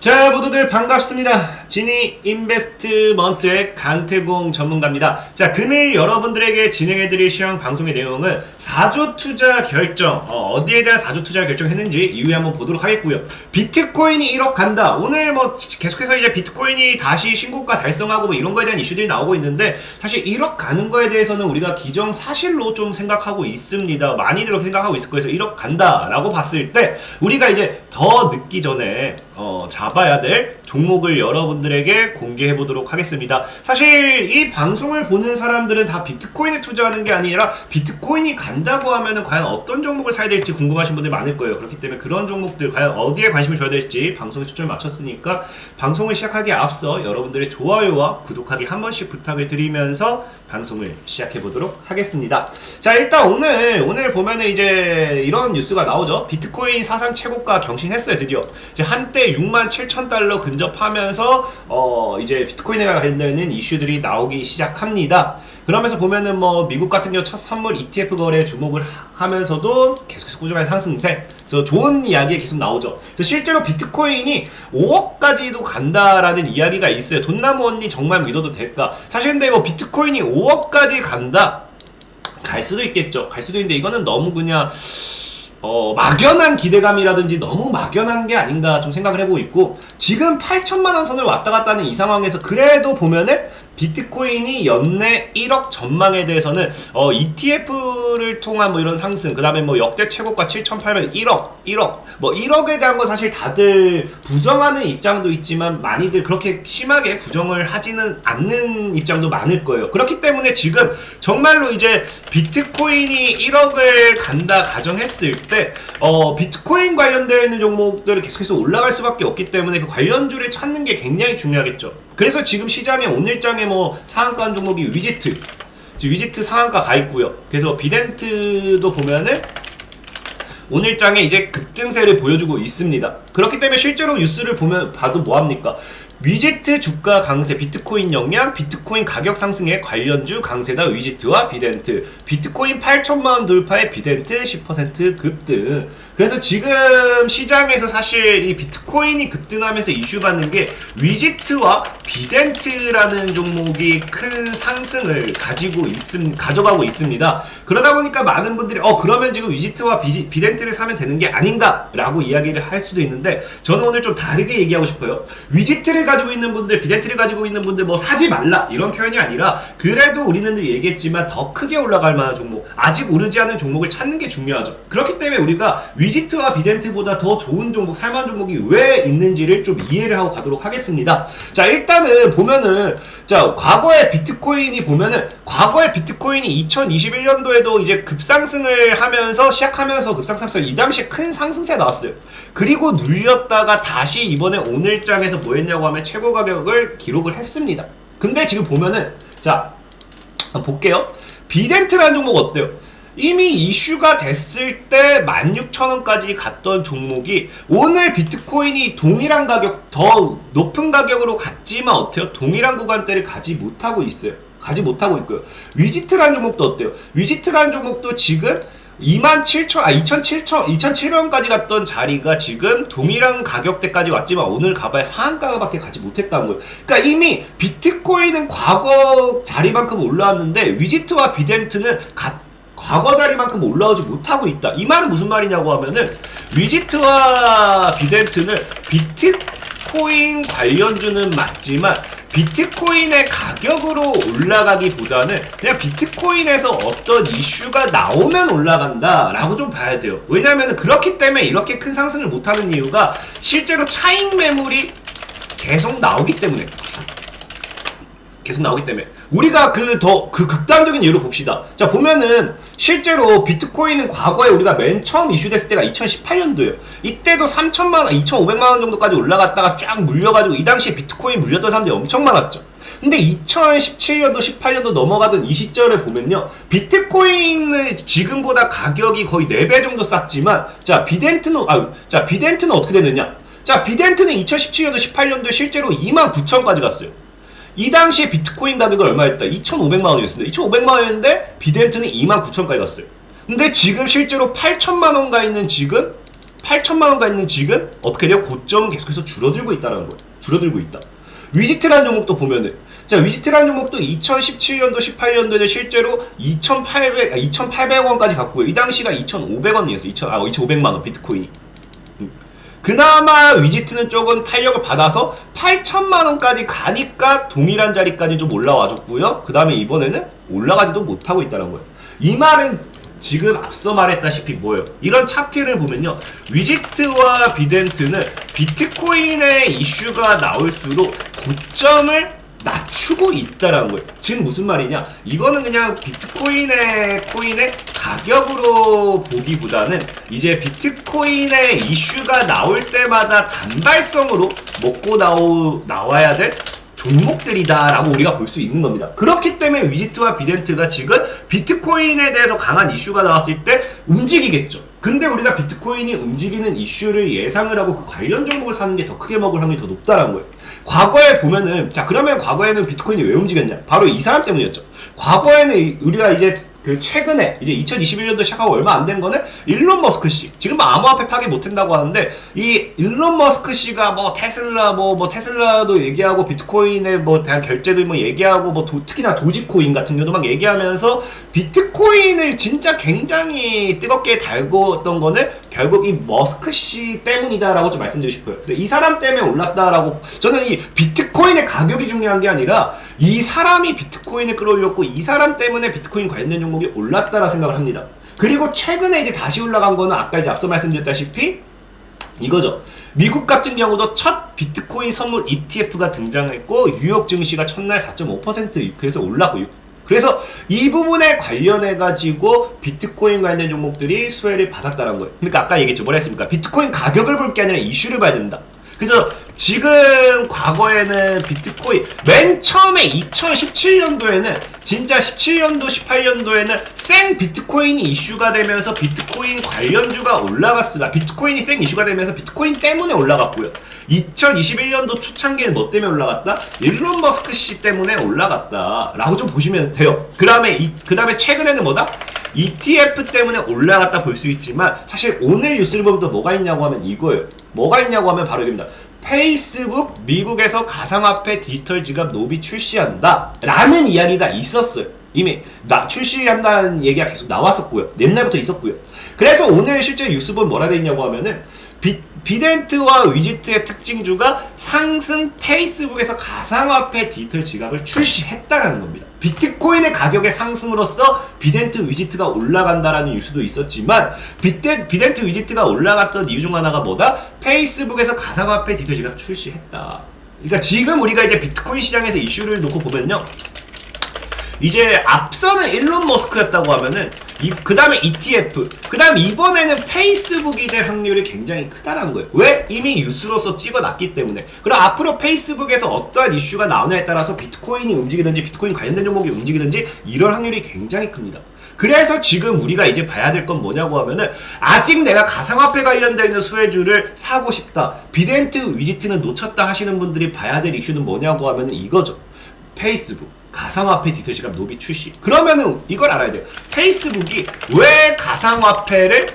자, 모두들 반갑습니다. 지니 인베스트먼트의 강태공 전문가입니다. 자, 금일 여러분들에게 진행해드릴 시황 방송의 내용은 4조 투자 결정, 어디에 대한 4조 투자 결정했는지 이후에 한번 보도록 하겠고요. 비트코인이 1억 간다. 오늘 뭐 계속해서 이제 비트코인이 다시 신고가 달성하고 뭐 이런 거에 대한 이슈들이 나오고 있는데, 사실 1억 가는 거에 대해서는 우리가 기정사실로 좀 생각하고 있습니다. 많이들 그렇게 생각하고 있을 거예요. 그래서 1억 간다라고 봤을 때 우리가 이제 더 늦기 전에 잡아야 될 종목을 여러분들에게 공개해 보도록 하겠습니다. 사실 이 방송을 보는 사람들은 다 비트코인에 투자하는 게 아니라 비트코인이 간다고 하면은 과연 어떤 종목을 사야 될지 궁금하신 분들이 많을 거예요. 그렇기 때문에 그런 종목들 과연 어디에 관심을 줘야 될지 방송에 초점을 맞췄으니까 방송을 시작하기에 앞서 여러분들의 좋아요와 구독하기 한 번씩 부탁을 드리면서 방송을 시작해 보도록 하겠습니다. 자, 일단 오늘 보면은 이제 이런 뉴스가 나오죠. 비트코인 사상 최고가 경신했어요. 드디어 이제 한때 67,000달러 근접하면서 이제 비트코인에 관련된 이슈들이 나오기 시작합니다. 그러면서 보면은 뭐 미국 같은 경우 첫 선물 ETF 거래 주목을 하면서도 계속해서 꾸준한 상승세. 그래서 좋은 이야기 계속 나오죠. 그래서 실제로 비트코인이 5억까지도 간다라는 이야기가 있어요. 돈나무 언니 정말 믿어도 될까? 사실 근데 이거 비트코인이 5억까지 간다. 갈 수도 있겠죠. 갈 수도 있는데 이거는 너무 그냥 막연한 기대감이라든지 너무 막연한 게 아닌가 좀 생각을 해보고 있고, 지금 8천만원 선을 왔다 갔다 하는 이 상황에서 그래도 보면은 비트코인이 연내 1억 전망에 대해서는 ETF를 통한 뭐 이런 상승, 그 다음에 뭐 역대 최고가 7,800, 1억 뭐 1억에 대한 건 사실 다들 부정하는 입장도 있지만 많이들 그렇게 심하게 부정을 하지는 않는 입장도 많을 거예요. 그렇기 때문에 지금 정말로 이제 비트코인이 1억을 간다 가정했을 때 비트코인 관련되어 있는 종목들이 계속해서 올라갈 수밖에 없기 때문에 그 관련주를 찾는 게 굉장히 중요하겠죠. 그래서 지금 시장에 오늘장에 뭐 상한가 종목이 위지트 상한가 가 있고요. 그래서 비덴트도 보면은 오늘장에 이제 급등세를 보여주고 있습니다. 그렇기 때문에 실제로 뉴스를 봐도 뭐합니까? 위지트 주가 강세, 비트코인 영향, 비트코인 가격 상승에 관련주 강세다. 위지트와 비덴트, 비트코인 8천만원 돌파에 비덴트 10% 급등. 그래서 지금 시장에서 사실 이 비트코인이 급등하면서 이슈받는 게 위지트와 비덴트라는 종목이 큰 상승을 가져가고 있습니다. 그러다 보니까 많은 분들이 그러면 지금 위지트와 비덴트를 사면 되는 게 아닌가 라고 이야기를 할 수도 있는데, 저는 오늘 좀 다르게 얘기하고 싶어요. 위지트를 가지고 있는 분들, 비덴트를 가지고 있는 분들 뭐 사지 말라 이런 표현이 아니라, 그래도 우리는 얘기했지만 더 크게 올라갈 만한 종목, 아직 오르지 않은 종목을 찾는 게 중요하죠. 그렇기 때문에 우리가 위지트와 비덴트보다 더 좋은 종목, 살만한 종목이 왜 있는지를 좀 이해를 하고 가도록 하겠습니다. 자, 일단은 보면은 과거에 비트코인이 2021년도에도 이제 급상승을 하면서 시작하면서 급상승하면서 이 당시에 큰 상승세 나왔어요. 그리고 눌렸다가 다시 이번에 오늘장에서 뭐 했냐고 하면 최고 가격을 기록을 했습니다. 근데 지금 보면은 볼게요. 비덴트라는 종목 어때요? 이미 이슈가 됐을 때 16,000원까지 갔던 종목이 오늘 비트코인이 동일한 가격, 더 높은 가격으로 갔지만 어때요? 동일한 구간대를 가지 못하고 있어요. 가지 못하고 있고요. 위지트라는 종목도 어때요? 위지트라는 종목도 지금 2,700원까지 갔던 자리가 지금 동일한 가격대까지 왔지만 오늘 가봐야 상한가밖에 가지 못했다는 거예요. 그러니까 이미 비트코인은 과거 자리만큼 올라왔는데 위지트와 비덴트는 과거 자리만큼 올라오지 못하고 있다. 이 말은 무슨 말이냐고 하면은, 위지트와 비덴트는 비트코인 관련주는 맞지만 비트코인의 가격으로 올라가기보다는 그냥 비트코인에서 어떤 이슈가 나오면 올라간다 라고 좀 봐야 돼요. 왜냐면 그렇기 때문에 이렇게 큰 상승을 못하는 이유가 실제로 차익 매물이 계속 나오기 때문에 우리가 그 극단적인 예로 봅시다. 자, 보면은 실제로 비트코인은 과거에 우리가 맨 처음 이슈됐을 때가 2018년도예요. 이때도 3천만원, 2,500만원 정도까지 올라갔다가 쫙 물려가지고 이 당시에 비트코인 물렸던 사람들이 엄청 많았죠. 근데 2017년도, 18년도 넘어가던 이 시절을 보면요, 비트코인은 지금보다 가격이 거의 4배 정도 쌌지만, 비덴트는 어떻게 되느냐? 비덴트는 2017년도, 18년도에 실제로 29,000까지 갔어요. 이 당시에 비트코인 가격이 얼마였다? 2,500만원이었습니다. 2,500만원이었는데 비덴트는 29,000까지 갔어요. 근데 지금 실제로 8천만원 가 있는 지금 8천만 원가 있는 지금 어떻게 돼요? 고점은 계속해서 줄어들고 있다는 거예요. 줄어들고 있다. 위지트라는 종목도 보면은, 자, 위지트라는 종목도 2017년도, 18년도에 실제로 2,800원까지 갔고요. 이 당시가 2,500원이었어요. 2,500만 원 비트코인이. 그나마 위지트는 조금 탄력을 받아서 8천만 원까지 가니까 동일한 자리까지 좀 올라와줬고요. 그 다음에 이번에는 올라가지도 못하고 있다는 거예요. 이 말은 지금 앞서 말했다시피 뭐예요? 이런 차트를 보면요, 위지트와 비덴트는 비트코인의 이슈가 나올수록 고점을 낮추고 있다라는 거예요. 지금 무슨 말이냐? 이거는 그냥 비트코인의 가격으로 보기보다는 이제 비트코인의 이슈가 나올 때마다 단발성으로 먹고 나와야 될 종목들이다라고 우리가 볼 수 있는 겁니다. 그렇기 때문에 위지트와 비덴트가 지금 비트코인에 대해서 강한 이슈가 나왔을 때 움직이겠죠. 근데 우리가 비트코인이 움직이는 이슈를 예상을 하고 그 관련 종목을 사는 게 더 크게 먹을 확률이 더 높다는 거예요. 과거에 보면은, 자, 그러면 과거에는 비트코인이 왜 움직였냐? 바로 이 사람 때문이었죠. 과거에는 우리가 이제 그 최근에 이제 2021년도 시작하고 얼마 안 된 거는 일론 머스크 씨, 지금 암호화폐 파괴 못한다고 하는데, 이 일론 머스크 씨가 뭐 테슬라 테슬라도 얘기하고 비트코인에 뭐 대한 결제도 뭐 얘기하고 뭐 특히나 도지코인 같은 경우도 막 얘기하면서 비트코인을 진짜 굉장히 뜨겁게 달궜던 거는 결국 이 머스크 씨 때문이다라고 좀 말씀드리고 싶어요. 그래서 이 사람 때문에 올랐다라고, 저는 이 비트코인의 가격이 중요한 게 아니라 이 사람이 비트코인을 끌어올렸고 이 사람 때문에 비트코인 관련된 종목이 올랐다라 생각을 합니다. 그리고 최근에 이제 다시 올라간 거는 아까 이제 앞서 말씀드렸다시피 이거죠. 미국 같은 경우도 첫 비트코인 선물 ETF가 등장했고 뉴욕 증시가 첫날 4.5% 그래서 올랐고, 그래서 이 부분에 관련해 가지고 비트코인 관련된 종목들이 수혜를 받았다는 거예요. 그러니까 아까 얘기했죠. 뭐라 했습니까? 비트코인 가격을 볼 게 아니라 이슈를 봐야 된다. 그래서 지금 과거에는 비트코인 맨 처음에 2017년도에는 진짜 17년도 18년도에는 생 비트코인이 이슈가 되면서 비트코인 관련주가 올라갔습니다. 비트코인이 생 이슈가 되면서 비트코인 때문에 올라갔고요. 2021년도 초창기에는 뭐 때문에 올라갔다? 일론 머스크 씨 때문에 올라갔다 라고 좀 보시면 돼요. 그 다음에 최근에는 뭐다? ETF 때문에 올라갔다 볼 수 있지만 사실 오늘 뉴스를 보면 또 뭐가 있냐고 하면 이거예요. 뭐가 있냐고 하면 바로 이겁니다. 페이스북 미국에서 가상화폐 디지털 지갑 노비 출시한다 라는 이야기가 있었어요. 이미 출시한다는 얘기가 계속 나왔었고요. 옛날부터 있었고요. 그래서 오늘 실제 뉴스 보면 뭐라 돼 있냐고 하면은 비덴트와 위지트의 특징주가 상승 페이스북에서 가상화폐 디지털 지갑을 출시했다라는 겁니다. 비트코인의 가격의 상승으로써 비덴트 위지트가 올라간다라는 뉴스도 있었지만 비덴트 위지트가 올라갔던 이유 중 하나가 뭐다? 페이스북에서 가상화폐 디지털 지갑 출시했다. 그러니까 지금 우리가 이제 비트코인 시장에서 이슈를 놓고 보면요, 이제 앞서는 일론 머스크였다고 하면은 그 다음에 ETF, 그 다음 이번에는 페이스북이 될 확률이 굉장히 크다는 거예요. 왜? 이미 뉴스로서 찍어놨기 때문에. 그럼 앞으로 페이스북에서 어떠한 이슈가 나오냐에 따라서 비트코인이 움직이든지 비트코인 관련된 종목이 움직이든지 이럴 확률이 굉장히 큽니다. 그래서 지금 우리가 이제 봐야 될 건 뭐냐고 하면은, 아직 내가 가상화폐 관련되어 있는 수혜주를 사고 싶다, 비덴트 위지트는 놓쳤다 하시는 분들이 봐야 될 이슈는 뭐냐고 하면은 이거죠. 페이스북 가상화폐 디지털 지갑 노비 출시. 그러면은 이걸 알아야 돼요. 페이스북이 왜 가상화폐를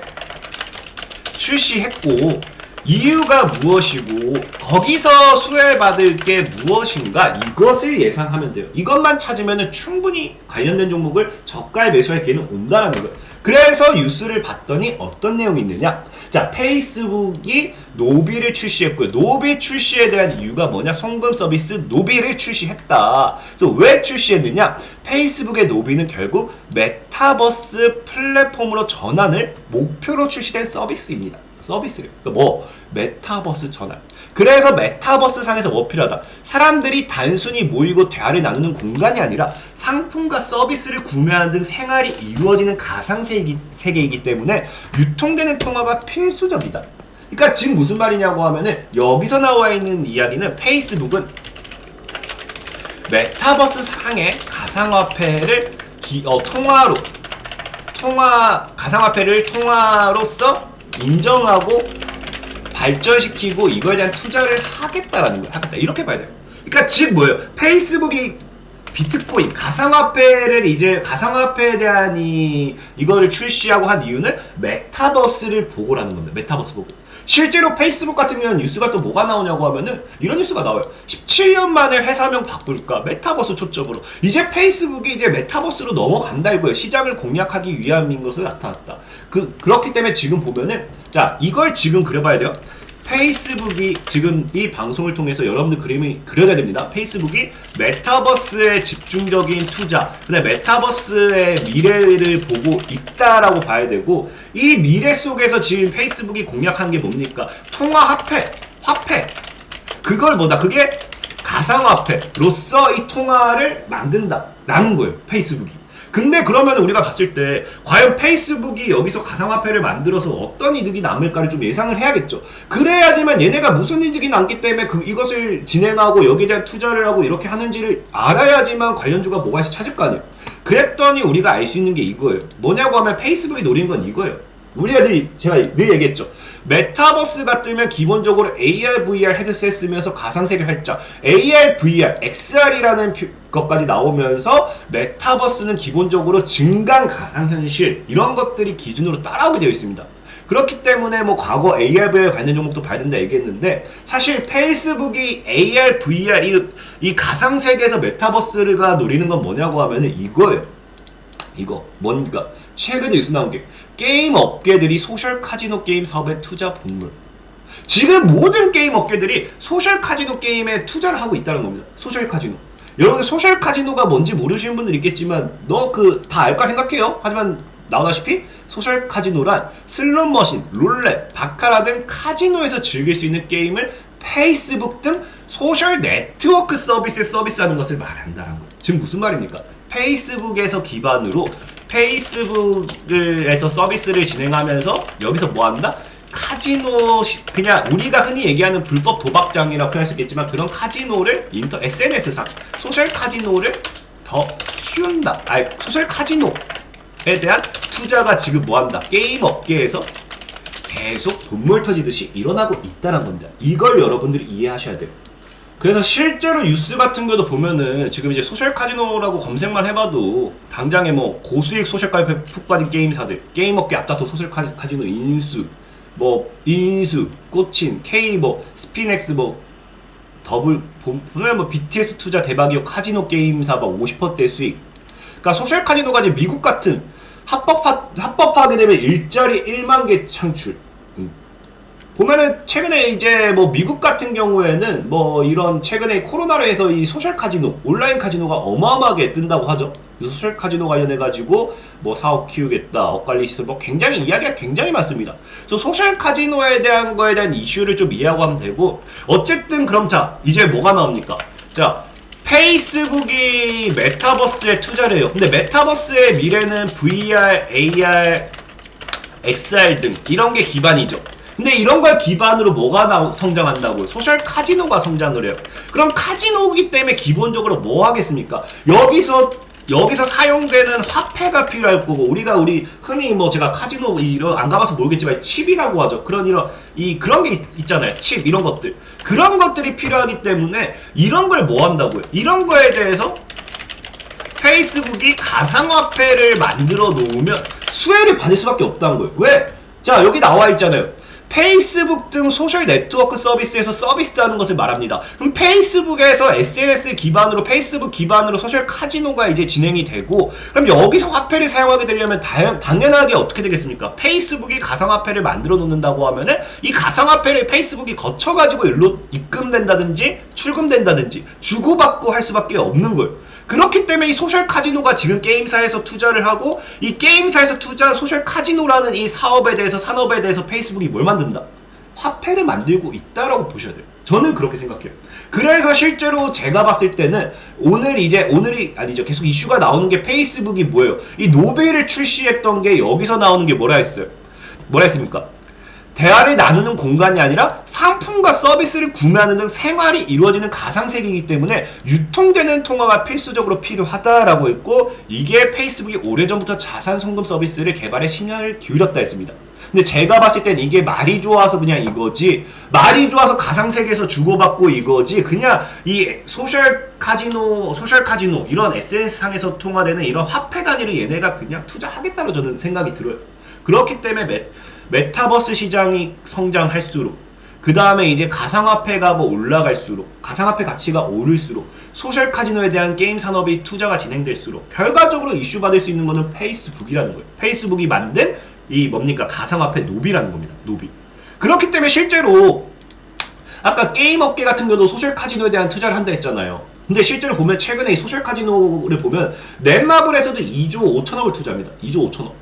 출시했고 이유가 무엇이고 거기서 수혜받을 게 무엇인가, 이것을 예상하면 돼요. 이것만 찾으면 충분히 관련된 종목을 저가에 매수할 기회는 온다는 거예요. 그래서 뉴스를 봤더니 어떤 내용이 있느냐, 자, 페이스북이 노비를 출시했고요. 노비 출시에 대한 이유가 뭐냐, 송금 서비스 노비를 출시했다. 그래서 왜 출시했느냐, 페이스북의 노비는 결국 메타버스 플랫폼으로 전환을 목표로 출시된 서비스입니다. 서비스를. 그러니까 메타버스 전환. 그래서 메타버스 상에서 뭐 필요하다? 사람들이 단순히 모이고 대화를 나누는 공간이 아니라 상품과 서비스를 구매하는 등 생활이 이루어지는 가상세계이기 때문에 유통되는 통화가 필수적이다. 그러니까 지금 무슨 말이냐고 하면은, 여기서 나와 있는 이야기는 페이스북은 메타버스 상의 가상화폐를 가상화폐를 통화로서 인정하고 발전시키고 이거에 대한 투자를 하겠다라는 거예요. 하겠다. 이렇게 봐야 돼요. 그러니까 지금 뭐예요? 페이스북이 비트코인, 가상화폐에 대한 이거를 출시하고 한 이유는 메타버스를 보고라는 겁니다. 메타버스 보고. 실제로 페이스북 같은 경우는 뉴스가 또 뭐가 나오냐고 하면은 이런 뉴스가 나와요. 17년 만에 회사명 바꿀까? 메타버스 초점으로. 이제 페이스북이 이제 메타버스로 넘어간다 이거예요. 시장을 공략하기 위함인 것으로 나타났다. 그렇기 때문에 지금 보면은 자, 이걸 지금 그려봐야 돼요. 페이스북이 지금 이 방송을 통해서 여러분들 그림이 그려야 됩니다. 페이스북이 메타버스에 집중적인 투자, 근데 메타버스의 미래를 보고 있다라고 봐야 되고, 이 미래 속에서 지금 페이스북이 공략한 게 뭡니까? 화폐. 그걸 뭐다? 그게 가상화폐로서 이 통화를 만든다라는 거예요. 페이스북이. 근데 그러면 우리가 봤을 때 과연 페이스북이 여기서 가상화폐를 만들어서 어떤 이득이 남을까를 좀 예상을 해야겠죠. 그래야지만 얘네가 무슨 이득이 남기 때문에 이것을 진행하고 여기에 대한 투자를 하고 이렇게 하는지를 알아야지만 관련주가 뭐가 찾을 거 아니에요. 그랬더니 우리가 알 수 있는 게 이거예요. 뭐냐고 하면 페이스북이 노리는 건 이거예요. 우리가 제가 늘 얘기했죠. 메타버스가 뜨면 기본적으로 AR, VR 헤드셋 쓰면서 가상세계 활자, AR, VR, XR이라는 것까지 나오면서 메타버스는 기본적으로 증강 가상현실 이런 것들이 기준으로 따라오게 되어 있습니다. 그렇기 때문에 뭐 과거 AR, VR 관련 종목도 봐야 된다 얘기했는데, 사실 페이스북이 AR, VR 이 가상세계에서 메타버스가 노리는 건 뭐냐고 하면은 이거예요. 이거 뭔가 최근에 뉴스 나온 게 게임 업계들이 소셜 카지노 게임 사업에 투자 본물. 지금 모든 게임 업계들이 소셜 카지노 게임에 투자를 하고 있다는 겁니다. 소셜 카지노. 여러분들 소셜 카지노가 뭔지 모르시는 분들 있겠지만 너 다 알까 생각해요. 하지만 나오다시피 소셜 카지노란 슬롯머신, 룰렛, 바카라 등 카지노에서 즐길 수 있는 게임을 페이스북 등 소셜 네트워크 서비스에 서비스하는 것을 말한다는 거예요. 지금 무슨 말입니까? 페이스북에서 기반으로 페이스북에서 서비스를 진행하면서 여기서 뭐 한다? 카지노, 그냥 우리가 흔히 얘기하는 불법 도박장이라고 표현할 수 있겠지만 그런 카지노를 SNS상 소셜 카지노를 더 키운다. 소셜 카지노에 대한 투자가 지금 뭐 한다? 게임 업계에서 계속 돈물 터지듯이 일어나고 있다는 겁니다. 이걸 여러분들이 이해하셔야 돼요. 그래서 실제로 뉴스 같은 것도 보면은 지금 이제 소셜 카지노라고 검색만 해봐도 당장에 뭐 고수익 소셜 카지노에 푹 빠진 게임사들, 게임업계 앞다퉈 소셜 카지노 인수, 꽃친, K 스피넥스 보면 BTS 투자 대박이요 카지노 게임사 50%대 수익. 그러니까 소셜 카지노가 이제 미국 같은 합법화하게 되면 일자리 1만 개 창출. 보면은 최근에 이제 미국 같은 경우에는 이런 최근에 코로나로 해서 이 소셜 카지노, 온라인 카지노가 어마어마하게 뜬다고 하죠. 소셜 카지노 관련해 가지고 사업 키우겠다, 엇갈리 시설 굉장히 이야기가 굉장히 많습니다. 그래서 소셜 카지노에 대한 거에 대한 이슈를 좀 이해하고 하면 되고, 어쨌든 그럼 자 이제 뭐가 나옵니까? 자, 페이스북이 메타버스에 투자를 해요. 근데 메타버스의 미래는 VR, AR, XR 등 이런 게 기반이죠. 근데 이런 걸 기반으로 뭐가 성장한다고요? 소셜 카지노가 성장을 해요. 그럼 카지노이기 때문에 기본적으로 뭐 하겠습니까? 여기서 사용되는 화폐가 필요할 거고, 우리 흔히 제가 카지노 안 가봐서 모르겠지만 칩이라고 하죠. 그런 게 있잖아요. 칩 이런 것들. 그런 것들이 필요하기 때문에 이런 걸 뭐 한다고요? 이런 거에 대해서 페이스북이 가상화폐를 만들어 놓으면 수혜를 받을 수밖에 없다는 거예요. 왜? 자, 여기 나와 있잖아요. 페이스북 등 소셜 네트워크 서비스에서 서비스하는 것을 말합니다. 그럼 페이스북에서 SNS 기반으로, 페이스북 기반으로 소셜 카지노가 이제 진행이 되고, 그럼 여기서 화폐를 사용하게 되려면 당연하게 어떻게 되겠습니까? 페이스북이 가상화폐를 만들어 놓는다고 하면은 이 가상화폐를 페이스북이 거쳐가지고 일로 입금된다든지 출금된다든지 주고받고 할 수밖에 없는 거예요. 그렇기 때문에 이 소셜 카지노가 지금 게임사에서 투자를 하고, 이 게임사에서 투자한 소셜 카지노라는 이 사업에 대해서, 산업에 대해서 페이스북이 뭘 만든다? 화폐를 만들고 있다라고 보셔야 돼요. 저는 그렇게 생각해요. 그래서 실제로 제가 봤을 때는 오늘이 아니죠. 계속 이슈가 나오는 게 페이스북이 뭐예요? 이 노벨을 출시했던 게 여기서 나오는 게 뭐라 했습니까? 대화를 나누는 공간이 아니라 상품과 서비스를 구매하는 등 생활이 이루어지는 가상세계이기 때문에 유통되는 통화가 필수적으로 필요하다라고 했고, 이게 페이스북이 오래전부터 자산 송금 서비스를 개발에 10년을 기울였다 했습니다. 근데 제가 봤을 땐 이게 말이 좋아서 그냥 이거지, 말이 좋아서 가상세계에서 주고받고 이거지, 그냥 이 소셜 카지노 이런 SNS상에서 통화되는 이런 화폐 단위를 얘네가 그냥 투자하겠다고 저는 생각이 들어요. 그렇기 때문에 메타버스 시장이 성장할수록, 그 다음에 이제 가상화폐가 뭐 올라갈수록, 가상화폐 가치가 오를수록, 소셜 카지노에 대한 게임 산업이 투자가 진행될수록 결과적으로 이슈 받을 수 있는 거는 페이스북이라는 거예요. 페이스북이 만든 이 뭡니까? 가상화폐 노비라는 겁니다. 노비. 그렇기 때문에 실제로 아까 게임 업계 같은 경우도 소셜 카지노에 대한 투자를 한다 했잖아요. 근데 실제로 보면 최근에 이 소셜 카지노를 보면 넷마블에서도 2조 5천억을 투자합니다. 2조 5천억.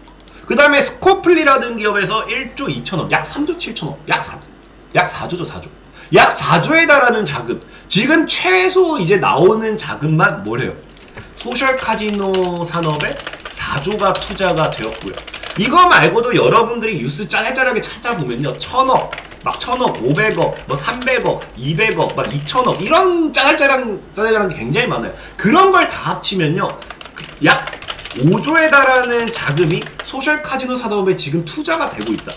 그 다음에 스코플리라는 기업에서 1조 2천억, 약 3조 7천억, 약 4조죠, 4조. 약 4조에 달하는 자금. 지금 최소 이제 나오는 자금만 뭐래요? 소셜 카지노 산업에 4조가 투자가 되었고요. 이거 말고도 여러분들이 뉴스 짜잘하게 찾아보면요. 1,000억, 막 1,000억, 500억, 뭐 300억, 200억, 막 2,000억 이런 짜잘한 게 굉장히 많아요. 그런 걸 다 합치면요. 약 5조에 달하는 자금이 소셜 카지노 산업에 지금 투자가 되고 있다.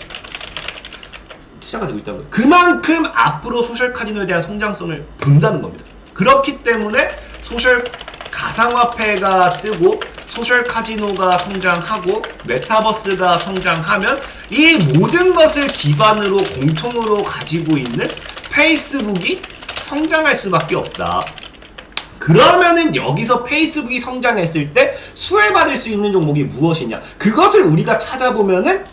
투자가 되고 있다는 거예요. 그만큼 앞으로 소셜 카지노에 대한 성장성을 본다는 겁니다. 그렇기 때문에 소셜 가상화폐가 뜨고 소셜 카지노가 성장하고 메타버스가 성장하면 이 모든 것을 기반으로 공통으로 가지고 있는 페이스북이 성장할 수밖에 없다. 그러면은 여기서 페이스북이 성장했을 때 수혜받을 수 있는 종목이 무엇이냐? 그것을 우리가 찾아보면은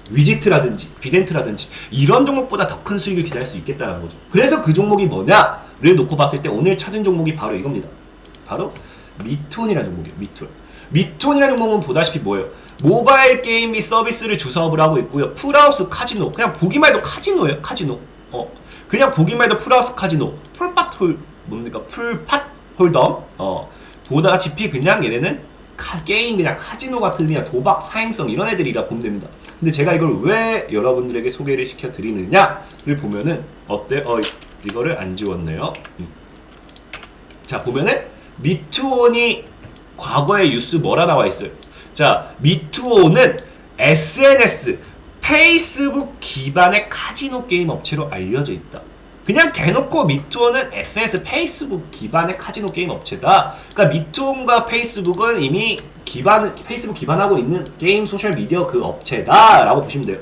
위지트라든지 비덴트라든지 이런 종목보다 더 큰 수익을 기대할 수 있겠다는 거죠. 그래서 그 종목이 뭐냐를 놓고 봤을 때 오늘 찾은 종목이 바로 이겁니다. 바로 미톤이라는 종목이에요. 미톤이라는 종목은 보다시피 뭐예요? 모바일 게임 및 서비스를 주사업을 하고 있고요. 풀하우스 카지노, 그냥 보기만 해도 카지노예요. 카지노. 그냥 보기만 해도 풀하우스 카지노. 풀팟 홀덤. 보다시피 그냥 얘네는 게임 그냥 카지노 같은 그냥 도박 사행성 이런 애들이라 보면 됩니다. 근데 제가 이걸 왜 여러분들에게 소개를 시켜드리느냐를 보면은 어때? 이거를 안 지웠네요. 자, 보면은 미투온이 과거의 뉴스 뭐라 나와 있어요? 자, 미투온은 SNS, 페이스북 기반의 카지노 게임 업체로 알려져 있다. 그냥 대놓고 미투온은 SNS, 페이스북 기반의 카지노 게임 업체다. 그러니까 미투온과 페이스북은 이미 페이스북 기반하고 있는 게임 소셜 미디어 그 업체다라고 보시면 돼요.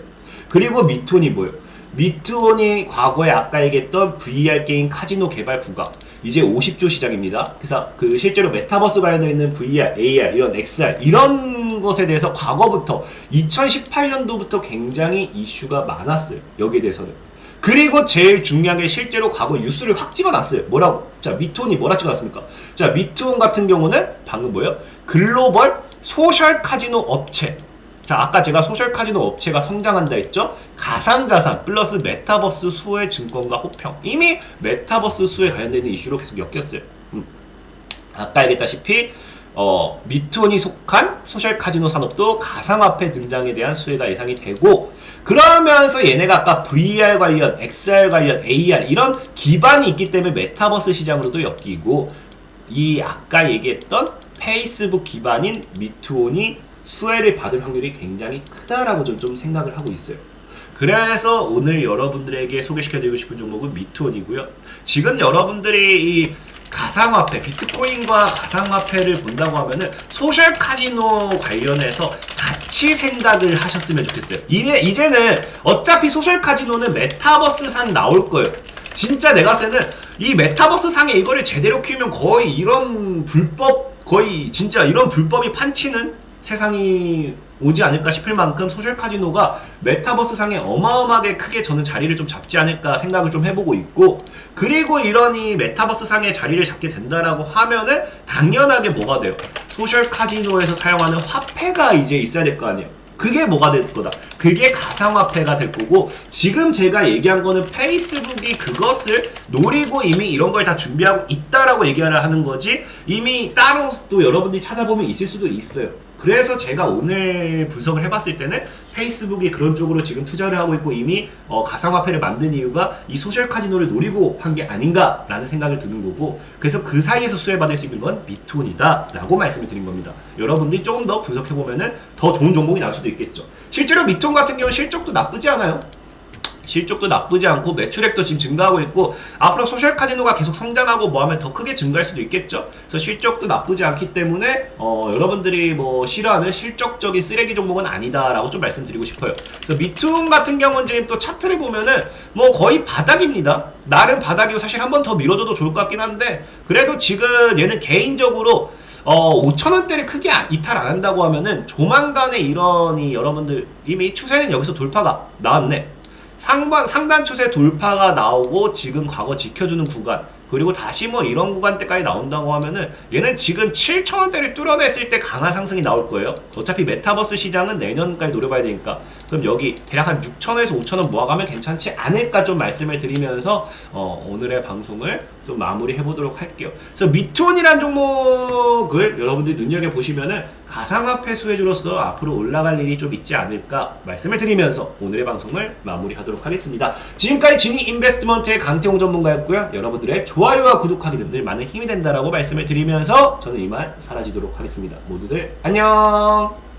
그리고 미투온이 뭐예요? 미투온이 과거에 아까 얘기했던 VR 게임 카지노 개발 부각. 이제 50조 시장입니다. 그래서 그 실제로 메타버스 관련되어 있는 VR, AR, 이런 XR 이런 것에 대해서 과거부터 2018년도부터 굉장히 이슈가 많았어요. 여기에 대해서는. 그리고 제일 중요한 게 실제로 과거 뉴스를 확 찍어놨어요. 뭐라고? 자, 미톤이 뭐라 찍어놨습니까? 자, 미톤 같은 경우는 방금 뭐예요? 글로벌 소셜 카지노 업체. 자, 아까 제가 소셜 카지노 업체가 성장한다 했죠? 가상자산 플러스 메타버스 수혜 증권과 호평. 이미 메타버스 수혜 관련된 이슈로 계속 엮였어요. 아까 얘기했다시피 미톤이 속한 소셜 카지노 산업도 가상화폐 등장에 대한 수혜가 예상이 되고, 그러면서 얘네가 아까 VR 관련, XR 관련, AR 이런 기반이 있기 때문에 메타버스 시장으로도 엮이고, 이 아까 얘기했던 페이스북 기반인 미투온이 수혜를 받을 확률이 굉장히 크다라고 좀 생각을 하고 있어요. 그래서 오늘 여러분들에게 소개시켜드리고 싶은 종목은 미투온이고요. 지금 여러분들이 이 가상화폐, 비트코인과 가상화폐를 본다고 하면은 소셜 카지노 관련해서 같이 생각을 하셨으면 좋겠어요. 이제는 어차피 소셜 카지노는 메타버스 상 나올 거예요. 진짜 내가 봤을 때는 이 메타버스 상에 이거를 제대로 키우면 거의 이런 진짜 이런 불법이 판치는 세상이 오지 않을까 싶을 만큼 소셜 카지노가 메타버스 상에 어마어마하게 크게 저는 자리를 좀 잡지 않을까 생각을 좀 해보고 있고, 그리고 이런 이 메타버스 상에 자리를 잡게 된다라고 하면은 당연하게 뭐가 돼요? 소셜 카지노에서 사용하는 화폐가 이제 있어야 될 거 아니에요. 그게 뭐가 될 거다? 그게 가상화폐가 될 거고, 지금 제가 얘기한 거는 페이스북이 그것을 노리고 이미 이런 걸 다 준비하고 있다라고 얘기를 하는 거지, 이미 따로 또 여러분들이 찾아보면 있을 수도 있어요. 그래서 제가 오늘 분석을 해봤을 때는 페이스북이 그런 쪽으로 지금 투자를 하고 있고 이미 가상화폐를 만든 이유가 이 소셜 카지노를 노리고 한 게 아닌가라는 생각을 드는 거고, 그래서 그 사이에서 수혜받을 수 있는 건 미톤이다 라고 말씀을 드린 겁니다. 여러분들이 조금 더 분석해보면 더 좋은 종목이 나올 수도 있겠죠. 실제로 미톤 같은 경우는 실적도 나쁘지 않아요. 실적도 나쁘지 않고 매출액도 지금 증가하고 있고 앞으로 소셜 카지노가 계속 성장하고 뭐 하면 더 크게 증가할 수도 있겠죠. 그래서 실적도 나쁘지 않기 때문에 여러분들이 뭐 싫어하는 실적적인 쓰레기 종목은 아니다라고 좀 말씀드리고 싶어요. 그래서 미투움 같은 경우는 지금 또 차트를 보면은 뭐 거의 바닥입니다. 나름 바닥이고 사실 한 번 더 밀어줘도 좋을 것 같긴 한데 그래도 지금 얘는 개인적으로 5천원대를 크게 이탈 안 한다고 하면은 조만간에 이런 여러분들 이미 추세는 여기서 돌파가 나왔네. 상단 추세 돌파가 나오고 지금 과거 지켜주는 구간 그리고 다시 뭐 이런 구간대까지 나온다고 하면은 얘는 지금 7,000원대를 뚫어냈을 때 강한 상승이 나올 거예요. 어차피 메타버스 시장은 내년까지 노려봐야 되니까 그럼 여기 대략 한 6,000원에서 5,000원 모아가면 괜찮지 않을까 좀 말씀을 드리면서 오늘의 방송을 좀 마무리 해보도록 할게요. 그래서 미투온이란 종목을 여러분들이 눈여겨보시면은 가상화폐 수혜주로서 앞으로 올라갈 일이 좀 있지 않을까 말씀을 드리면서 오늘의 방송을 마무리하도록 하겠습니다. 지금까지 지니 인베스트먼트의 강태홍 전문가였고요. 여러분들의 좋아요와 구독하기는 늘 많은 힘이 된다라고 말씀을 드리면서 저는 이만 사라지도록 하겠습니다. 모두들 안녕.